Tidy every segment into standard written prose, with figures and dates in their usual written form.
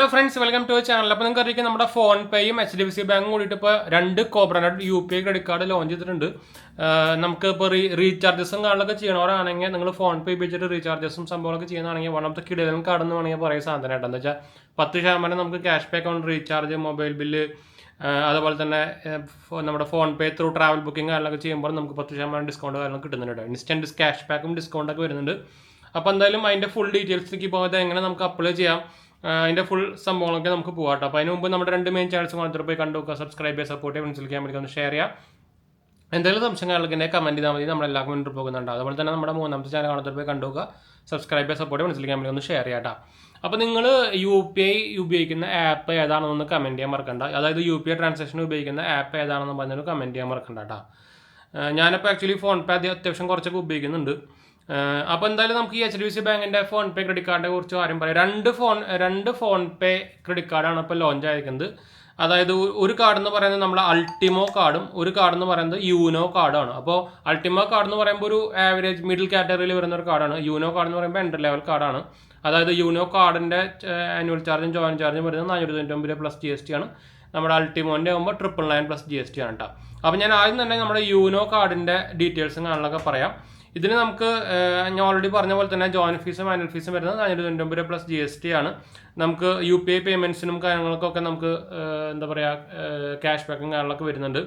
Hello friends, welcome to channel. അപ്പോൾ നിങ്ങൾക്ക് അറിയിക്കും നമ്മുടെ ഫോൺ പേയും HDFC ബാങ്കും കൂടിയിട്ട് ഇപ്പോൾ രണ്ട് കോബ്രനഡ് UPI ക്രെഡിറ്റ് കാർഡ് ലോഞ്ച് ചെയ്തിട്ടുണ്ട്. നമുക്ക് ഇപ്പോൾ റീചാർജസും കാര്യങ്ങളൊക്കെ ചെയ്യണവരാണെങ്കിൽ നിങ്ങൾ ഫോൺ പേ ഉപയോഗിച്ചിട്ട് റീചാർജസും സംഭവങ്ങളൊക്കെ ചെയ്യുന്നതാണെങ്കിൽ വൺ ഓഫ് ദ കിടിലൻ കാർഡ് എന്ന് വേണമെങ്കിൽ പറയുക സാധനമായിട്ട് എന്താ വെച്ചാൽ 10% നമുക്ക് cash back on recharge, mobile bill, അതുപോലെ തന്നെ നമ്മുടെ ഫോൺ പേ ത്രൂ ട്രാവൽ ബുക്കിംഗ് കാര്യങ്ങളൊക്കെ ചെയ്യുമ്പോൾ നമുക്ക് 10% ഡിസ്കൗണ്ട് കാര്യങ്ങൾ കിട്ടുന്നുണ്ട്. ഇൻസ്റ്റൻറ്റ് ക്യാഷ് ബാക്കും ഡിസ്കൗണ്ടൊക്കെ വരുന്നുണ്ട്. അപ്പോൾ എന്തായാലും അതിൻ്റെ ഫുൾ ഡീറ്റെയിൽസിലേക്ക് പോകാതെ എങ്ങനെ നമുക്ക് അപ്ലൈ ചെയ്യാം, അതിൻ്റെ ഫുൾ സംഭവങ്ങളൊക്കെ നമുക്ക് പോകാം കേട്ടോ. അപ്പോൾ അതിന് മുമ്പ് നമ്മുടെ രണ്ട് മെയിൻ ചാനൽസ് മാത്രം പോയി കണ്ടു നോക്കുക, സബ്സ്ക്രൈബ് ചെയ്യുക, സപ്പോർട്ട് ചെയ്യുക, മനസ്സിലാക്കാൻ വേണ്ടി ഒന്ന് ഷെയർ ചെയ്യുക. എന്തെങ്കിലും സംശയങ്ങളൊക്കെ ഉണ്ടെങ്കിൽ കമൻറ്റ് ചെയ്താൽ മതി, നമ്മളെല്ലാവർക്കും മുന്നോട്ട് പോകുന്നുണ്ട്. അതുപോലെ തന്നെ നമ്മുടെ മൂന്നാമത്തെ ചാനൽ കാണാത്ത പോയി കണ്ടു നോക്കുക, സബ്സ്ക്രൈബ് ചെയ്യുക, സപ്പോർട്ട് ചെയ്യുക, മനസ്സിലാക്കാൻ വേണ്ടി ഒന്ന് ഷെയർ ചെയ്യാം കേട്ടോ. അപ്പോൾ നിങ്ങൾ UPI ഉപയോഗിക്കുന്ന ആപ്പ് ഏതാണെന്നൊന്ന് കമൻറ്റ് ചെയ്യാൻ മറക്കണ്ട. അതായത് UPI ട്രാൻസാക്ഷൻ ഉപയോഗിക്കുന്ന ആപ്പ് ഏതാണെന്ന് പറഞ്ഞൊരു കമൻറ്റ് ചെയ്യാൻ മറക്കണ്ട കേട്ടോ. ഞാനിപ്പോൾ ആക്ച്വലി ഫോൺ പേ അത്യാവശ്യം കുറച്ചൊക്കെ ഉപയോഗിക്കുന്നുണ്ട്. അപ്പോൾ എന്തായാലും നമുക്ക് ഈ HDFC ബാങ്കിൻ്റെ ഫോൺ പേ ക്രെഡിറ്റ് കാർഡിനെ കുറിച്ച് കാര്യം പറയാം. രണ്ട് ഫോൺ പേ ക്രെഡിറ്റ് കാർഡാണ് ഇപ്പോൾ ലോഞ്ച് ആയിരിക്കുന്നത്. അതായത് ഒരു കാർഡ് എന്ന് പറയുന്നത് നമ്മുടെ അൾട്ടിമോ കാർഡും ഒരു കാർഡ് എന്ന് പറയുന്നത് യൂനോ കാർഡാണ്. അപ്പോൾ അൾട്ടിമോ കാർഡ് എന്ന് പറയുമ്പോൾ ഒരു ആവറേജ് മിഡിൽ കാറ്റഗറിയിൽ വരുന്ന ഒരു കാർഡാണ്. യൂനോ കാർഡ് എന്ന് പറയുമ്പോൾ എൻട്രി ലെവൽ കാർഡാണ്. അതായത് യൂനോ കാർഡിൻ്റെ ആനുവൽ ചാർജും ജോയിൻ ചാർജും വരുന്നത് 499 പ്ലസ് GST ആണ്. നമ്മുടെ അൾട്ടിമോൻ്റെ ആകുമ്പോൾ 999 പ്ലസ് GST ആണ് കേട്ടോ. അപ്പോൾ ഞാൻ ആദ്യം തന്നെ നമ്മുടെ യൂനോ കാർഡിൻ്റെ ഡീറ്റെയിൽസും കാണാനൊക്കെ പറയാം. ഇതിന് നമുക്ക് ഞാൻ ഓൾറെഡി പറഞ്ഞ പോലെ തന്നെ ജോയിൻ ഫീസും ആനുവൽ ഫീസും വരുന്നത് 499 പ്ലസ് GST ആണ്. നമുക്ക് UPI പേയ്മെൻറ്റ്സിനും കാര്യങ്ങൾക്കൊക്കെ നമുക്ക് എന്താ പറയുക ക്യാഷ് ബാക്കും കാര്യങ്ങളൊക്കെ വരുന്നുണ്ട്.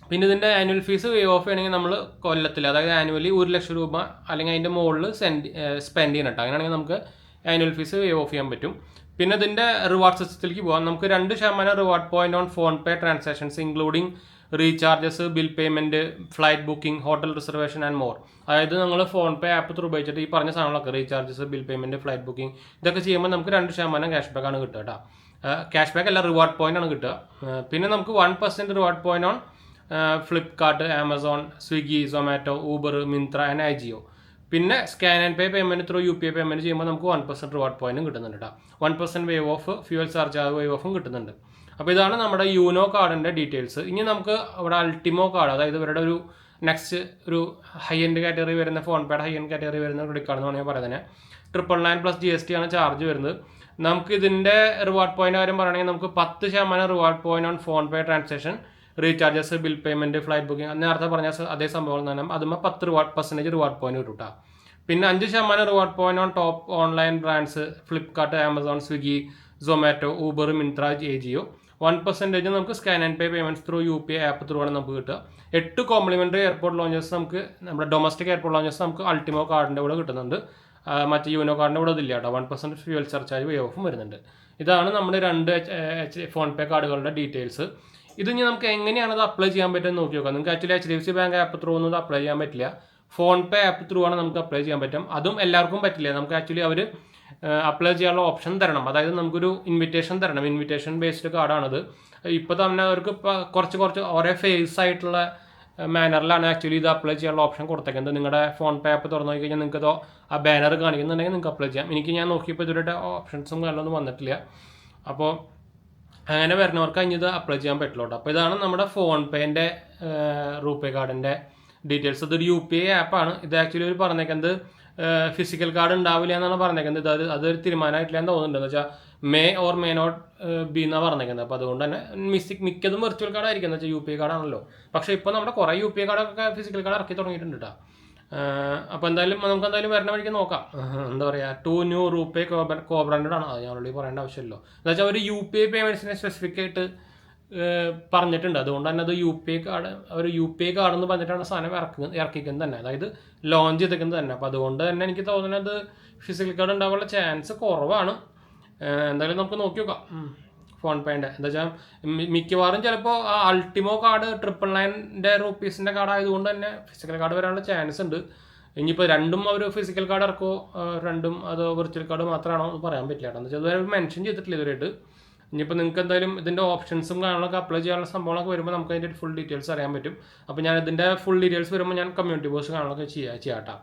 പിന്നെ ഇതിൻ്റെ ആനുവൽ ഫീസ് വേ ഓഫ് ചെയ്യണമെങ്കിൽ നമ്മൾ കൊല്ലത്തിൽ, അതായത് ആനുവലി 1 ലക്ഷം രൂപ അല്ലെങ്കിൽ അതിൻ്റെ മുകളിൽ സ്പെൻഡ് ചെയ്യണം കേട്ടോ. അങ്ങനെയാണെങ്കിൽ നമുക്ക് ആനുവൽ ഫീസ് വേ ഓഫ് ചെയ്യാൻ പറ്റും. പിന്നെ ഇതിൻ്റെ റിവാർഡ് സിസ്റ്റത്തിലേക്ക് പോകാം. നമുക്ക് 2% reward point on phone pay transactions including recharges, bill payment, flight booking, hotel reservation and more. അതായത് നിങ്ങൾ ഫോൺ പേ ആപ്പ് ത്രൂ ഉപയോഗിച്ചിട്ട് ഈ പറഞ്ഞ സാധനങ്ങളൊക്കെ recharges, bill payment, flight booking ഇതൊക്കെ ചെയ്യുമ്പോൾ നമുക്ക് 2% ക്യാഷ് ബാക്ക് ആണ് കിട്ടുക കേട്ടോ. ക്യാഷ് ബാക്ക് അല്ല, റിവാർഡ് പോയിന്റ് ആണ് കിട്ടുക. പിന്നെ നമുക്ക് 1% reward point on Flipkart, Amazon, Swiggy, Zomato, Uber, Myntra and IGO. പിന്നെ scan and pay payment through UPI payment ചെയ്യുമ്പോൾ നമുക്ക് 1% റിവാർഡ് പോയിന്റും കിട്ടുന്നുണ്ട് കേട്ടോ. 1% waive off fuel charge waive ഓഫും കിട്ടുന്നുണ്ട്. അപ്പോൾ ഇതാണ് നമ്മുടെ യൂനോ കാർഡിൻ്റെ ഡീറ്റെയിൽസ്. ഇനി നമുക്ക് അവിടെ അൾട്ടിമോ കാർഡ്, അതായത് ഇവരുടെ ഒരു നെക്സ്റ്റ് ഒരു ഹൈ എൻഡ് കാറ്റഗറി വരുന്ന ഫോൺ പേയുടെ ഹൈ എൻഡ് കാറ്റഗറി വരുന്ന ക്രെഡിറ്റ് കാർഡ് എന്ന് വേണമെങ്കിൽ പറയാം തന്നെ. 999 പ്ലസ് GST ആണ് ചാർജ് വരുന്നത്. നമുക്ക് ഇതിൻ്റെ റിവാർഡ് പോയിന്റ് കാര്യം പറയുകയാണെങ്കിൽ നമുക്ക് 10% reward point on phone pay transaction, recharges, bill payment, flight booking നേരത്തെ പറഞ്ഞ അതേ സംഭവം തന്നെ. അതുമ്പോൾ 10% റിവാർഡ് പോയിന്റ് കിട്ടും കേട്ടോ. പിന്നെ 5% reward point on top online brands, Flipkart, Amazon, Swiggy, Zomato, Uber, Myntra, AGO. 1% നമുക്ക് scan and pay payments through UPI app through ആണ് നമുക്ക് കിട്ടുക. 8 കോംപ്ലിമെൻ്ററി എയർപോർട്ട് ലോഞ്ചസ് നമുക്ക് നമ്മുടെ ഡൊമസ്റ്റിക് എയർപോർട്ട് ലോഞ്ചസ് നമുക്ക് അൾട്ടിമോ കാർഡിൻ്റെ കൂടെ കിട്ടുന്നുണ്ട്. മറ്റ് യൂനോ കാർഡിൻ്റെ കൂടെ ഇതില്ല കേട്ടോ. 1% ഫ്യൂവൽ സർചാർജ് വേ ഓഫും വരുന്നുണ്ട്. ഇതാണ് നമ്മുടെ രണ്ട് ഫോൺ പേ കാർഡുകളുടെ ഡീറ്റെയിൽസ്. ഇത് ഇനി നമുക്ക് എങ്ങനെയാണ് അത് അപ്ലൈ ചെയ്യാൻ പറ്റുമെന്ന് നോക്കി നോക്കാം. നിങ്ങൾക്ക് actually HDFC bank app through ഒന്നും അപ്ലൈ ചെയ്യാൻ പറ്റില്ല. ഫോൺ പേ ആപ്പ് ത്രൂ ആണ് നമുക്ക് അപ്ലൈ ചെയ്യാൻ പറ്റും. അതും എല്ലാവർക്കും പറ്റില്ല. നമുക്ക് ആക്ച്വലി അവർ അപ്ലൈ ചെയ്യാനുള്ള ഓപ്ഷൻ തരണം. അതായത് നമുക്കൊരു ഇൻവിറ്റേഷൻ തരണം. ഇൻവിറ്റേഷൻ ബേസ്ഡ് കാർഡാണത്. ഇപ്പോൾ തന്നെ അവർക്ക് കുറച്ച് ഓരോ ഫേസ് ആയിട്ടുള്ള മാനറിലാണ് ആക്ച്വലി ഇത് അപ്ലൈ ചെയ്യാനുള്ള ഓപ്ഷൻ കൊടുത്തേക്കുന്നത്. നിങ്ങളുടെ ഫോൺ പേ ആപ്പ് തുറന്നു നോക്കി കഴിഞ്ഞാൽ നിങ്ങൾക്ക് ആ ബാനർ കാണിക്കുന്നുണ്ടെങ്കിൽ നിങ്ങൾക്ക് അപ്ലൈ ചെയ്യാം. ഞാൻ നോക്കിയപ്പോൾ ഇതുവരെ ഓപ്ഷൻസും കാര്യങ്ങളൊന്നും വന്നിട്ടില്ല. അപ്പോൾ അങ്ങനെ വരുന്നവർക്ക് കഴിഞ്ഞത് അപ്ലൈ ചെയ്യാൻ പറ്റുള്ളൂ. അപ്പോൾ ഇതാണ് നമ്മുടെ ഫോൺ പേൻ്റെ റൂപേ കാർഡിൻ്റെ ഡീറ്റെയിൽസ്. ഇതൊരു UPI ആപ്പാണ്. ഇത് ആക്ച്വലി ഒരു പറഞ്ഞേക്കുന്നത് ഫിസിക്കൽ കാർഡ് ഉണ്ടാവില്ല എന്നാണ് പറഞ്ഞേക്കുന്നത്. അതൊരു തീരുമാനമായിട്ടില്ല എന്ന് തോന്നുന്നുണ്ട്. എന്ന് വെച്ചാൽ മേ നോട്ട് ബി എന്നാണ് പറഞ്ഞേക്കുന്നത്. അപ്പോൾ അതുകൊണ്ട് തന്നെ മിക്കതും വെർച്വൽ കാർഡ് ആയിരിക്കും. എന്ന് വെച്ചാൽ UPI കാർഡാണല്ലോ. പക്ഷേ ഇപ്പോൾ നമ്മുടെ കുറേ UPI കാർഡൊക്കെ ഫിസിക്കൽ കാർഡ് ഇറക്കി തുടങ്ങിയിട്ടുണ്ട് കേട്ടോ. അപ്പോൾ നമുക്ക് എന്തായാലും വരണ വഴിക്ക് നോക്കാം. എന്താ പറയുക, 2 ന്യൂ റൂപേ കോബ്രാൻഡഡ് ആണ്. അത് ഞാൻ ഓൾറെഡി പറയേണ്ട ആവശ്യമില്ലല്ലോ. എന്ന് വെച്ചാൽ ഒരു UPI പേയ്മെൻറ്റ്സിനെ സ്പെസിഫിക് ആയിട്ട് പറഞ്ഞിട്ടുണ്ട്. അതുകൊണ്ട് തന്നെ അത് UPI കാർഡ് എന്ന് പറഞ്ഞിട്ടാണ് സാധനം ഇറക്കിക്കുന്നത് തന്നെ, അതായത് ലോഞ്ച് ചെയ്തിരിക്കുന്നത് തന്നെ. അപ്പോൾ അതുകൊണ്ട് തന്നെ എനിക്ക് തോന്നുന്നത് ഫിസിക്കൽ കാർഡ് ഉണ്ടാവാനുള്ള ചാൻസ് കുറവാണ്. എന്തായാലും നമുക്ക് നോക്കി നോക്കാം ഫോൺ പേൻ്റെ. എന്താ വെച്ചാൽ മിക്കവാറും ചിലപ്പോൾ ആ അൾട്ടിമോ കാർഡ് 999 രൂപീസിൻ്റെ കാർഡ് ആയതുകൊണ്ട് തന്നെ ഫിസിക്കൽ കാർഡ് വരാനുള്ള ചാൻസ് ഉണ്ട്. ഇനിയിപ്പോൾ രണ്ടും അവർ ഫിസിക്കൽ കാർഡ് ഇറക്കുമോ, രണ്ടും അത് വെർച്വൽ കാർഡ് മാത്രമാണോ എന്ന് പറയാൻ പറ്റില്ല കേട്ടോ. എന്താ വെച്ചാൽ അതുവരെ മെൻഷൻ ചെയ്തിട്ടില്ല ഇതുവരെയായിട്ട്. ഇനിയിപ്പോൾ നിങ്ങൾക്ക് എന്തായാലും ഇതിൻ്റെ ഓപ്ഷൻസും കാര്യങ്ങളൊക്കെ അപ്ലൈ ചെയ്യാനുള്ള സംഭവങ്ങളൊക്കെ വരുമ്പോൾ നമുക്ക് അതിൻ്റെ ഫുൾ ഡീറ്റെയിൽസ് അറിയാൻ പറ്റും. അപ്പോൾ ഞാൻ ഇതിൻ്റെ ഫുൾ ഡീറ്റെയിൽസ് വരുമ്പോൾ ഞാൻ കമ്മ്യൂണിറ്റി പോസ്റ്റ് കാര്യങ്ങളൊക്കെ ചെയ്യാം കേട്ടോ.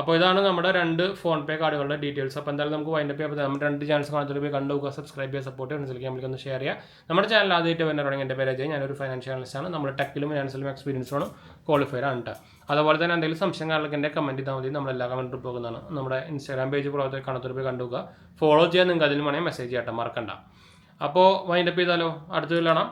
അപ്പോൾ ഇതാണ് നമ്മുടെ 2 ഫോൺ പേ കാർഡുകളുടെ ഡീറ്റെയിൽസ്. അപ്പോൾ എന്തായാലും നമുക്ക് വൈൻഡപ്പ് ചെയ്യാം. നമ്മൾ 2 ചാനൽസ് കാണാൻ പോയി കണ്ടുപോകുക, സബ്സ്ക്രൈബ് ചെയ്യുക, സപ്പോർട്ട് ചെയ്യുക, മനസ്സിലാക്കി ഷെയർ ചെയ്യുക. നമ്മുടെ ചാനൽ ആദ്യമായിട്ട് വരുന്നവരാണെങ്കിൽ എൻ്റെ പേര് അജയ്, ഞാനൊരു ഫൈനാൻഷ്യൽ അനലിസ്റ്റാണ്. നമ്മൾ ടെക്കിലും ഫിനാൻസിലും എക്സ്പീരിയൻസാണ്, ക്വാളിഫൈഡ് ആണ് കേട്ടോ. അതുപോലെ തന്നെ എന്തെങ്കിലും സംശയം കാണുക എൻ്റെ കമൻറ്റ് ചെയ്താൽ മതി, നമ്മളെല്ലാ കമൻറ്റും പോകുന്നതാണ്. നമ്മുടെ ഇൻസ്റ്റാഗ്രാം പേജ് കാണാത്തൊരു പോയി കണ്ടുപോകുക, ഫോളോ ചെയ്യാൻ നിങ്ങൾക്ക് അതിൽ വേണമെങ്കിൽ മെസ്സേജ് ചെയ്യട്ടെ, മറക്കണ്ട. അപ്പോൾ വൈൻഡപ്പ് ചെയ്താലോ, അടുത്ത് കാണാം.